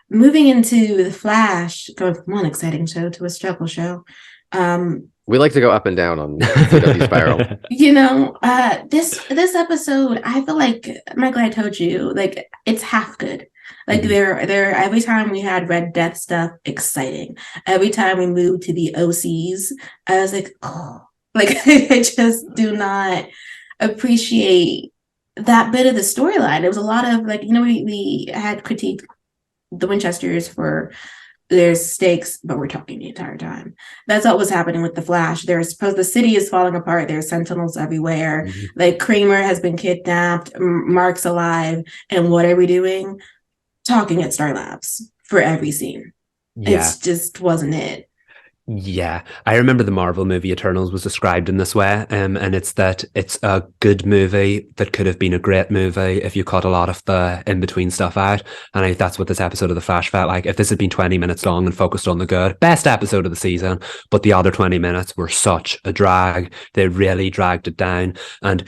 moving into the Flash, going from one exciting show to a struggle show. We like to go up and down on CW Spiral. This episode, I feel like, Michael, I told you, like, it's half good. Like, there every time we had Red Death stuff, exciting. Every time we moved to the OCs, I was like, oh, like, I just do not appreciate that bit of the storyline. There was a lot of, like, we had critiqued the Winchesters for there's stakes, but we're talking the entire time. That's what was happening with the Flash. The city is falling apart. There's sentinels everywhere. Like, Kramer has been kidnapped. Mark's alive. And what are we doing? Talking at Star Labs for every scene. Yeah. It just wasn't it. Yeah, I remember the Marvel movie Eternals was described in this way, and it's that it's a good movie that could have been a great movie if you cut a lot of the in-between stuff out, and that's what this episode of The Flash felt like. If this had been 20 minutes long and focused on the good, best episode of the season, but the other 20 minutes were such a drag. They really dragged it down, and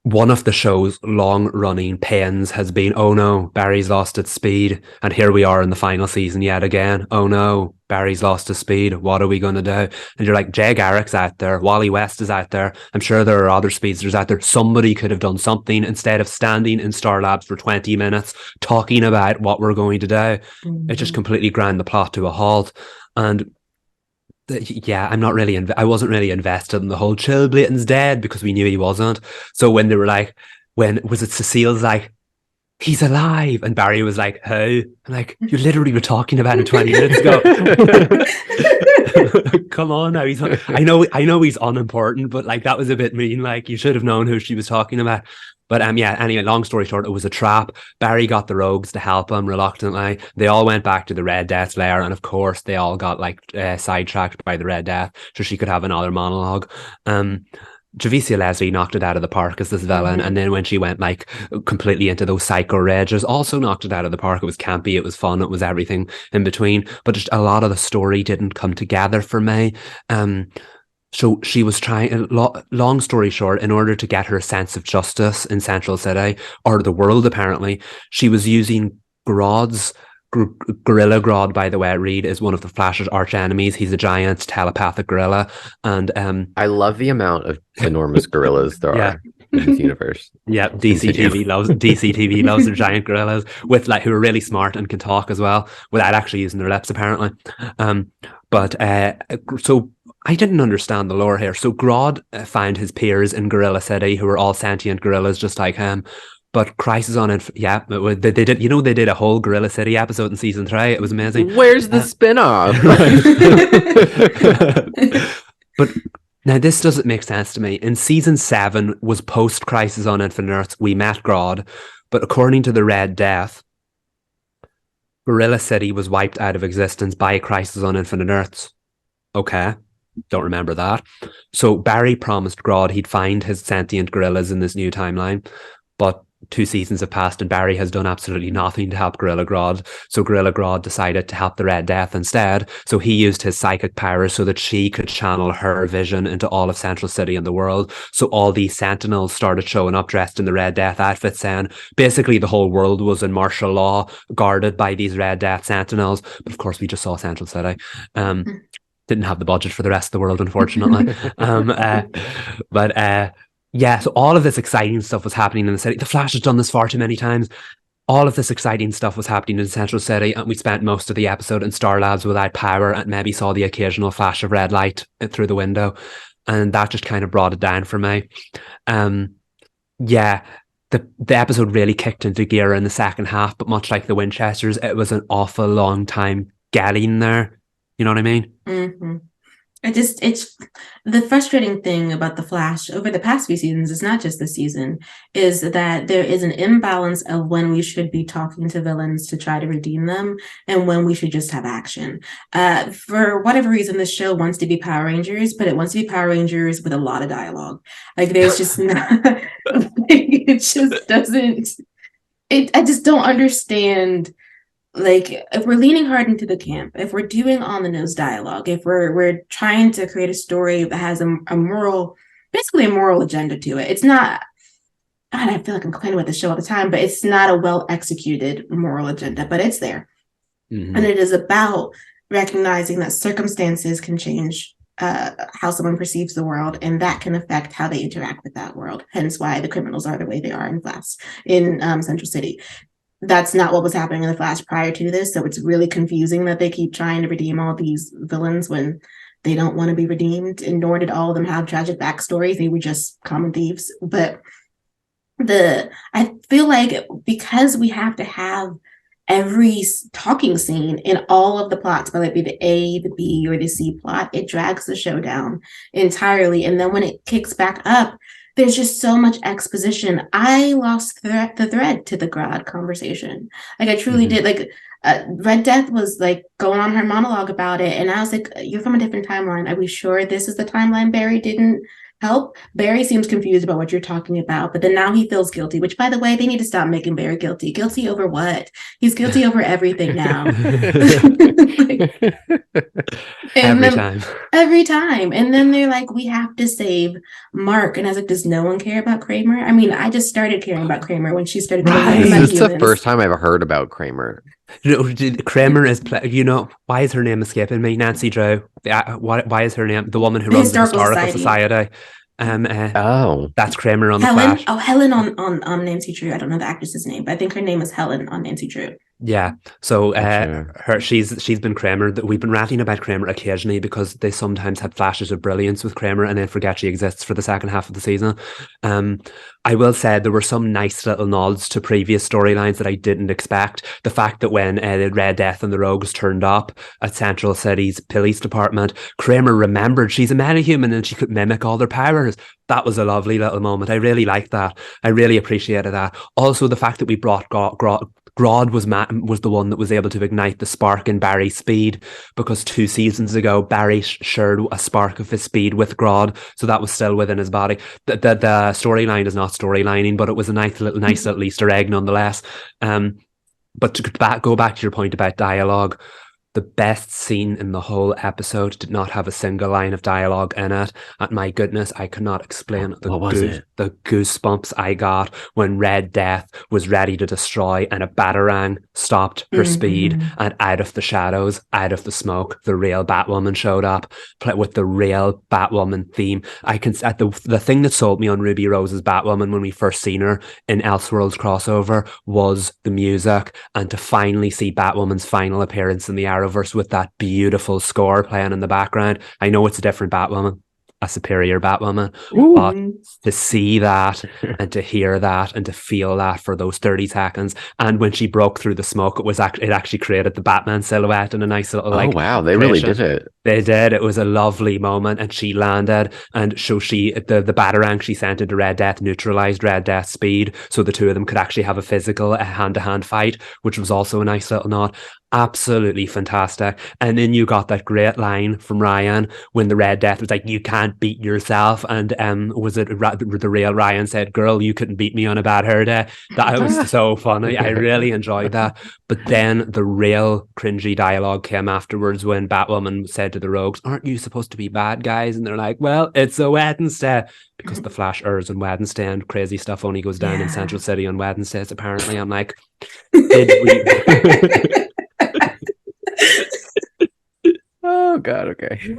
one of the show's long-running pains has been, oh no, Barry's lost its speed, and here we are in the final season yet again. Oh no, Barry's lost his speed. What are we going to do? And you're like, Jay Garrick's out there, Wally West is out there. I'm sure there are other speedsters out there. Somebody could have done something instead of standing in Star Labs for 20 minutes talking about what we're going to do. It just completely ground the plot to a halt. And I wasn't really invested in the whole Chill Blayton's dead because we knew he wasn't. So when they were like, Cecile's like, he's alive, and Barry was like, how? I'm like, you literally were talking about him 20 minutes ago. Come on now. I know he's unimportant, but like, that was a bit mean. Like, you should have known who she was talking about. But anyway, long story short, it was a trap. Barry got the rogues to help him reluctantly. They all went back to the Red Death's lair, and of course they all got sidetracked by the Red Death so she could have another monologue. Javicia Leslie knocked it out of the park as this villain, and then when she went like completely into those psycho rages, also knocked it out of the park. It was campy, it was fun, it was everything in between, but just a lot of the story didn't come together for me. So she was trying, long story short, in order to get her sense of justice in Central City, or the world apparently, she was using Grodd's Gorilla Grodd, by the way. Reed is one of the Flash's arch enemies. He's a giant telepathic gorilla, and I love the amount of enormous gorillas there are in this universe. Yeah, DC TV loves their giant gorillas with who are really smart and can talk as well without actually using their lips apparently. So I didn't understand the lore here. So Grodd found his peers in Gorilla City who were all sentient gorillas just like him. But Crisis on they did. They did a whole Gorilla City episode in season 3. It was amazing. Where's the spin-off? But now this doesn't make sense to me. In season 7 was post Crisis on Infinite Earths. We met Grodd, but according to the Red Death, Gorilla City was wiped out of existence by Crisis on Infinite Earths. Okay. Don't remember that. So Barry promised Grodd he'd find his sentient gorillas in this new timeline, but 2 seasons have passed and Barry has done absolutely nothing to help Gorilla Grodd. So Gorilla Grodd decided to help the Red Death instead. So he used his psychic powers so that she could channel her vision into all of Central City and the world. So all these sentinels started showing up dressed in the Red Death outfits, saying basically the whole world was in martial law, guarded by these Red Death sentinels. But of course, we just saw Central City. Didn't have the budget for the rest of the world, unfortunately. So all of this exciting stuff was happening in the city. The Flash has done this far too many times. All of this exciting stuff was happening in Central City, and we spent most of the episode in Star Labs without power and maybe saw the occasional flash of red light through the window. And that just kind of brought it down for me. The episode really kicked into gear in the second half, but much like the Winchesters, it was an awful long time getting there. You know what I mean? Mm-hmm. It's the frustrating thing about The Flash over the past few seasons, it's not just this season, is that there is an imbalance of when we should be talking to villains to try to redeem them and when we should just have action. For whatever reason, this show wants to be Power Rangers, but it wants to be Power Rangers with a lot of dialogue. Like, there's just not, it just doesn't, I just don't understand. Like, if we're leaning hard into the camp, if we're doing on the nose dialogue, if we're trying to create a story that has a moral, basically a moral agenda to it, it's not, God, I feel like I'm complaining about the show all the time, but it's not a well executed moral agenda, but it's there. Mhm. And it is about recognizing that circumstances can change how someone perceives the world, and that can affect how they interact with that world. Hence why the criminals are the way they are in Central City. That's not what was happening in the Flash prior to this, so it's really confusing that they keep trying to redeem all these villains when they don't want to be redeemed, and nor did all of them have tragic backstories. They were just common thieves. But I feel like because we have to have every talking scene in all of the plots, whether it be the A, the B, or the C plot, it drags the show down entirely. And then when it kicks back up, there's just so much exposition. I lost the thread to the Grodd conversation. Like I truly did. Like Red Death was like going on her monologue about it, and I was like, "You're from a different timeline. Are we sure this is the timeline Barry didn't help?" Barry seems confused about what you're talking about, but then now he feels guilty, which, by the way, they need to stop making Barry guilty. Guilty over what? He's guilty over everything now. Like, every time. And then they're like, we have to save Mark. And I was like, does no one care about Kramer? I mean, I just started caring about Kramer when she started caring about This is the first time I've heard about Kramer. Kramer is, why is her name escaping me? Nancy Drew. Why is her name? The woman who runs the Historical Society. That's Kramer on Helen. The Flash. Oh, Helen on Nancy Drew. I don't know the actress's name, but I think her name is Helen on Nancy Drew. Yeah, so she's been Kramer. We've been ranting about Kramer occasionally because they sometimes had flashes of brilliance with Kramer and then forget she exists for the second half of the season. I will say there were some nice little nods to previous storylines that I didn't expect. The fact that when Red Death and the Rogues turned up at Central City's police department, Kramer remembered she's a metahuman and she could mimic all their powers. That was a lovely little moment. I really liked that. I really appreciated that. Also, the fact that we brought Grodd was the one that was able to ignite the spark in Barry's speed, because 2 seasons ago Barry shared a spark of his speed with Grodd, so that was still within his body. The storyline is not storylining, but it was a nice little Easter egg nonetheless. But to go back to your point about dialogue, the best scene in the whole episode did not have a single line of dialogue in it. And my goodness, I cannot explain the goosebumps I got when Red Death was ready to destroy and a Batarang stopped her speed, and out of the shadows, out of the smoke, the real Batwoman showed up with the real Batwoman theme. The thing that sold me on Ruby Rose's Batwoman when we first seen her in Elseworlds crossover was the music, and to finally see Batwoman's final appearance in the Arrowverse with that beautiful score playing in the background. I know it's a different Batwoman, a superior Batwoman, but to see that and to hear that and to feel that for those 30 seconds, and when she broke through the smoke, it actually created the Batman silhouette in a nice little wow, they really did it. They did. It was a lovely moment, and she landed, and so the Batarang she sent into Red Death neutralized Red Death's speed, so the two of them could actually have a physical hand-to-hand fight, which was also a nice little nod. Absolutely fantastic. And then you got that great line from Ryan when the Red Death was like, "You can't beat yourself," and was it the real Ryan said, "Girl, you couldn't beat me on a bad hair day." That was so funny. I really enjoyed that. But then the real cringy dialogue came afterwards when Batwoman said to the Rogues, "Aren't you supposed to be bad guys?" And they're like, "Well, it's a Wednesday," because the Flash errs on Wednesday and crazy stuff only goes down in Central City on Wednesdays, apparently. I'm like, did we... Oh God, okay.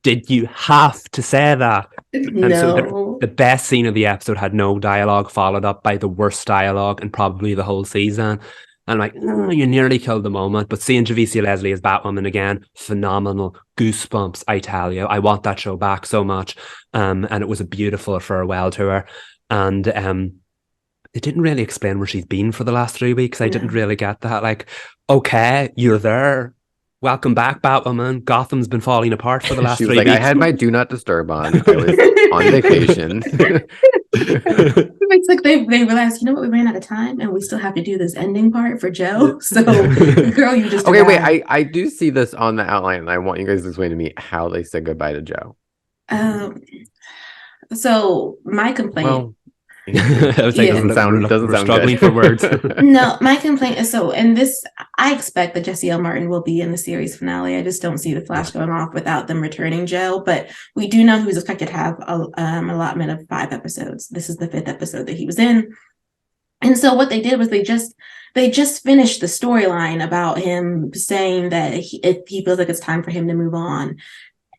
Did you have to say that? No. And so the best scene of the episode had no dialogue, followed up by the worst dialogue in probably the whole season. And I'm like, you nearly killed the moment. But seeing Javicia Leslie as Batwoman again, phenomenal. Goosebumps, I tell you. I want that show back so much. And it was a beautiful farewell to her. And they didn't really explain where she's been for the last 3 weeks. I didn't really get that. Like, okay, you're there. Welcome back, Batwoman. Gotham's been falling apart for the last 3 weeks. I had my do not disturb on. I was on vacation. It's like they realized, you know what, we ran out of time and we still have to do this ending part for Joe. So, girl, you just okay. Wait, I do see this on the outline, and I want you guys to explain to me how they said goodbye to Joe. So my complaint. Well, doesn't sound struggling good. for words. No, my complaint is and this, I expect that Jesse L. Martin will be in the series finale. I just don't see the Flash going off without them returning Joe, but we do know who's expected to have an allotment of 5 episodes. This is the 5th episode that he was in. And so what they did was they just they just finished the storyline about him saying that he feels like it's time for him to move on.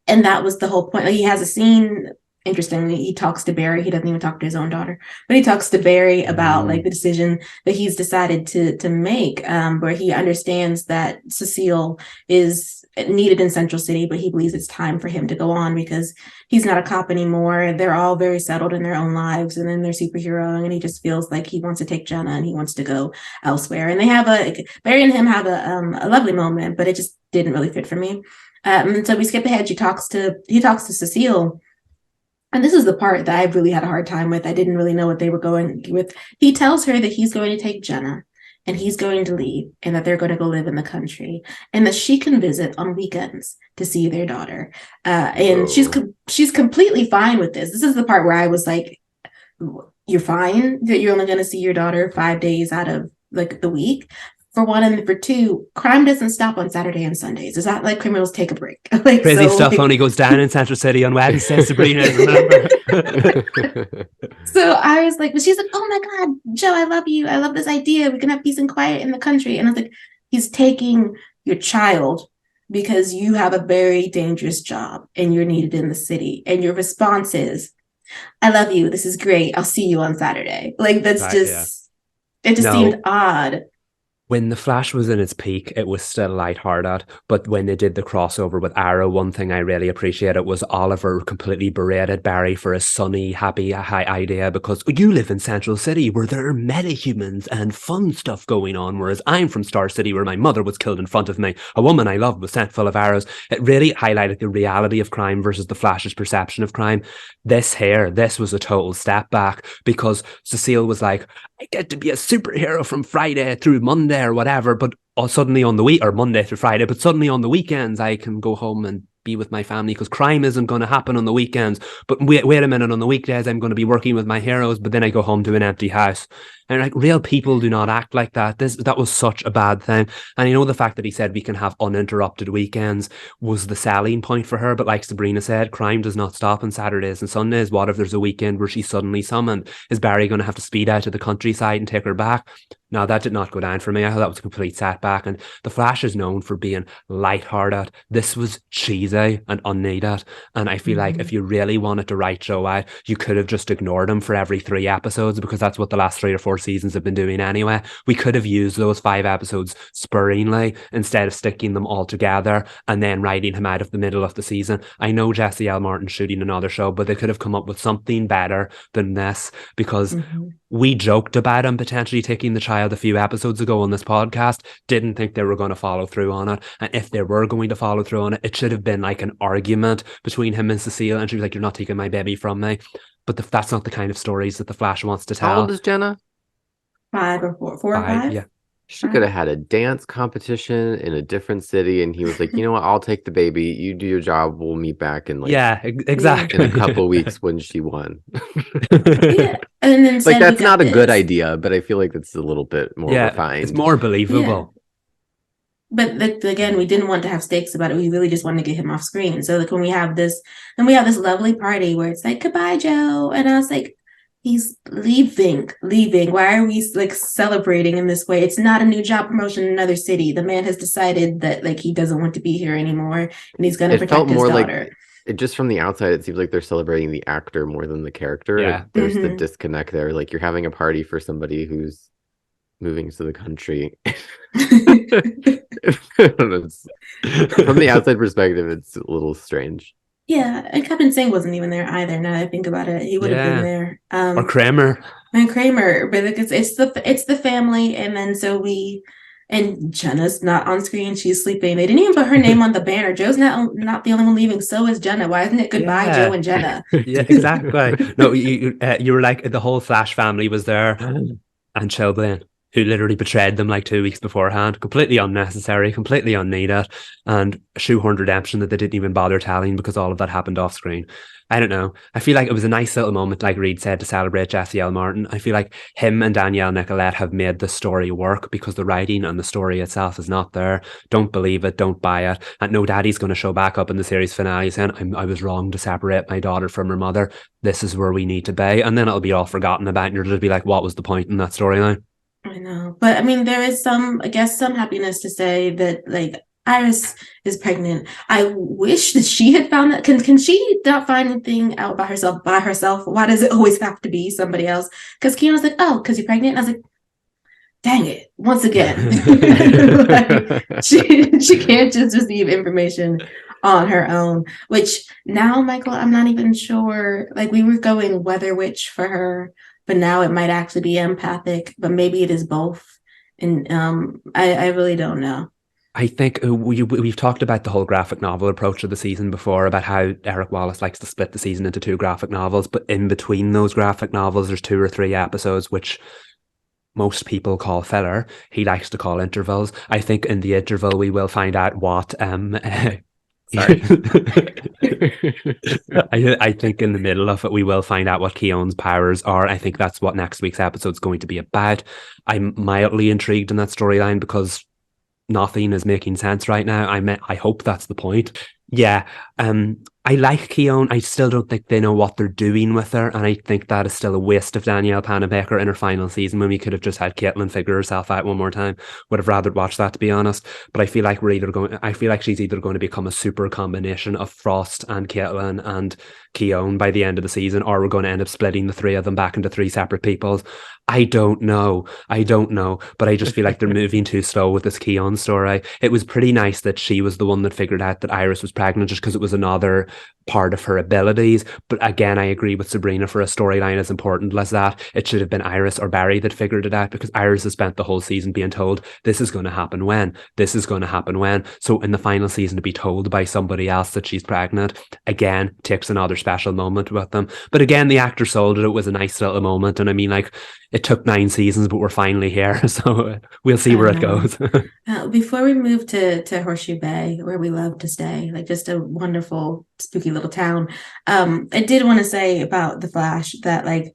And that was the whole point. Like, he has a scene, interestingly, he talks to Barry. He doesn't even talk to his own daughter, but he talks to Barry about like the decision that he's decided to make, where he understands that Cecile is needed in Central City, but he believes it's time for him to go on because he's not a cop anymore. They're all very settled in their own lives, and then they're superheroing, and he just feels like he wants to take Jenna and he wants to go elsewhere. And they have Barry and him have a lovely moment, but it just didn't really fit for me. And so we skip ahead. He talks to Cecile. And this is the part that I really had a hard time with. I didn't really know what they were going with. He tells her that he's going to take Jenna and he's going to leave and that they're going to go live in the country and that she can visit on weekends to see their daughter. And she's completely fine with this. This is the part where I was like, you're fine that you're only going to see your daughter 5 days out of like the week? For one, and for two, crime doesn't stop on Saturday and Sundays. It's not like criminals take a break. Like, crazy stuff only goes down in Central City on Wednesday, Sabrina, remember? So I was like, but she's like, oh my God, Joe, I love you. I love this idea. We can have peace and quiet in the country. And I was like, he's taking your child because you have a very dangerous job and you're needed in the city. And your response is, I love you. This is great. I'll see you on Saturday. Like, that's it just seemed odd. When The Flash was in its peak, it was still lighthearted. But when they did the crossover with Arrow, one thing I really appreciated was Oliver completely berated Barry for a sunny, happy high idea because you live in Central City where there are metahumans and fun stuff going on, whereas I'm from Star City where my mother was killed in front of me. A woman I loved was sent full of arrows. It really highlighted the reality of crime versus the Flash's perception of crime. This was a total step back because Cecile was like, I get to be a superhero from Friday through Monday or whatever, but suddenly on the week, or Monday through Friday, but suddenly on the weekends I can go home and be with my family because crime isn't going to happen on the weekends. But wait a minute, on the weekdays I'm going to be working with my heroes, but then I go home to an empty house. And like, real people do not act like that. That was such a bad thing. And you know, the fact that he said we can have uninterrupted weekends was the selling point for her. But like Sabrina said, crime does not stop on Saturdays and Sundays. What if there's a weekend where she's suddenly summoned? Is Barry going to have to speed out to the countryside and take her back? No, that did not go down for me. I thought that was a complete setback. And The Flash is known for being lighthearted. This was cheesy and unneeded. And I feel like if you really wanted to write Joe out, you could have just ignored him for every 3 episodes, because that's what the last 3 or 4 seasons have been doing anyway. We could have used those 5 episodes sparingly instead of sticking them all together and then writing him out of the middle of the season. I know Jesse L. Martin's shooting another show, but they could have come up with something better than this, because we joked about him potentially taking the child a few episodes ago on this podcast, didn't think they were going to follow through on it. And if they were going to follow through on it, it should have been like an argument between him and Cecile, and she was like, you're not taking my baby from me. But that's not the kind of stories that the Flash wants to tell. How old is Jenna? 5 or 4 or 5? Yeah. She could have had a dance competition in a different city, and he was like, you know what, I'll take the baby, you do your job, we'll meet back in exactly in a couple weeks when she won. Yeah. And then like, that's not a good idea, but I feel like it's a little bit more refined. It's more believable. But again, we didn't want to have stakes about it. We really just wanted to get him off screen. So like, when we have this lovely party where it's like, goodbye, Joe, and I was like, he's leaving. Why are we like celebrating in this way? It's not a new job promotion in another city. The man has decided that like he doesn't want to be here anymore, and he's going to protect his daughter. Just from the outside, it seems like they're celebrating the actor more than the character. Yeah. Like, there's the disconnect there. Like, you're having a party for somebody who's moving to the country. From the outside perspective, it's a little strange. Yeah, and Captain Singh wasn't even there either. Now that I think about it, he would have been there. Or Kramer. And Kramer, but like, it's the family, and then and Jenna's not on screen; she's sleeping. They didn't even put her name on the banner. Joe's not the only one leaving. So is Jenna. Why isn't it goodbye, Joe and Jenna? Yeah, exactly. No, you were like, the whole Flash family was there, and Chilblain, who literally betrayed them like 2 weeks beforehand. Completely unnecessary, completely unneeded, and shoehorned redemption that they didn't even bother telling because all of that happened off screen. I don't know. I feel like it was a nice little moment, like Reed said, to celebrate Jesse L. Martin. I feel like him and Danielle Nicolette have made the story work because the writing and the story itself is not there. Don't believe it, don't buy it. And no, Daddy's going to show back up in the series finale saying, I was wrong to separate my daughter from her mother. This is where we need to be. And then it'll be all forgotten about, and you'll just be like, what was the point in that storyline? I know, but I mean, there is I guess, some happiness to say that like Iris is pregnant. I wish that she had found that. Can she not find anything out by herself? By herself? Why does it always have to be somebody else? Because Keanu was like, "Oh, because you're pregnant." And I was like, "Dang it!" Once again, like, she can't just receive information on her own. Which now, Michael, I'm not even sure. Like we were going weather witch for her, but now it might actually be empathic. But maybe it is both. And I really don't know. I think we've talked about the whole graphic novel approach of the season before, about how Eric Wallace likes to split the season into 2 graphic novels, but in between those graphic novels, there's 2 or 3 episodes which most people call filler. He likes to call intervals. I think in the interval we will find out what Sorry. I think in the middle of it we will find out what Keown's powers are. I think that's what next week's episode is going to be about. I'm mildly intrigued in that storyline because nothing is making sense right now. I hope that's the point. Yeah, I like Keown. I still don't think they know what they're doing with her, and I think that is still a waste of Danielle Panabaker in her final season when we could have just had Caitlin figure herself out one more time. Would have rather watched that, to be honest. But I feel like I feel like she's either going to become a super combination of Frost and Caitlin and Keown by the end of the season, or we're going to end up splitting the 3 of them back into 3 separate peoples. I don't know, but I just feel like they're moving too slow with this Keown story. It was pretty nice that she was the one that figured out that Iris was pregnant, just because it was another part of her abilities. But again, I agree with Sabrina, for a storyline as important as that, it should have been Iris or Barry that figured it out, because Iris has spent the whole season being told this is going to happen when. So in the final season to be told by somebody else that she's pregnant, again, takes another special moment with them. But again, the actor sold it. It was a nice little moment. And I mean, like, it took 9 seasons, but we're finally here. So we'll see where it goes. Before we move to Horseshoe Bay, where we love to stay, like just a wonderful, spooky little town. I did want to say about The Flash that like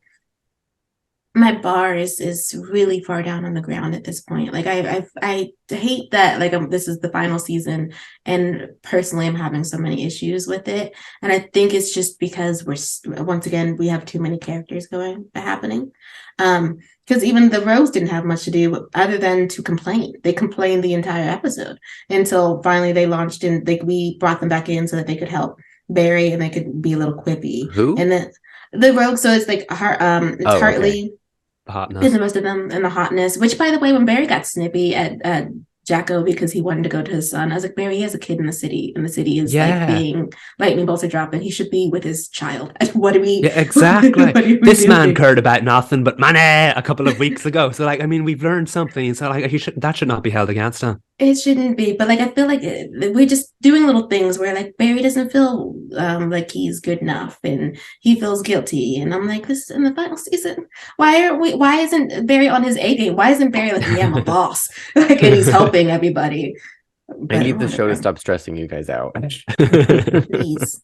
my bar is really far down on the ground at this point. Like I hate that like this is the final season, and personally I'm having so many issues with it, and I think it's just because once again we have too many characters happening. Because even the Rogues didn't have much to do other than to complain. They complained the entire episode until finally they launched in. Like we brought them back in so that they could help Barry and they could be a little quippy. Who? And then the Rogue, so it's like it's Hartley. Okay. The hotness. And the most of them, and the hotness, which by the way, when Barry got snippy at Jacko because he wanted to go to his son, I was like, Barry, he has a kid in the city, and the city is like being lightning bolts are dropping. He should be with his child. What do we? Yeah, exactly. This man cared about nothing but money a couple of weeks ago. So like, I mean, we've learned something. So like, that should not be held against him. It shouldn't be, but like I feel like we're just doing little things where like Barry doesn't feel like he's good enough, and he feels guilty, and I'm like, this is in the final season. Why isn't Barry on his A game? Why isn't Barry like, yeah, I'm a boss, like, and he's helping everybody? I need the show to stop stressing you guys out. Please.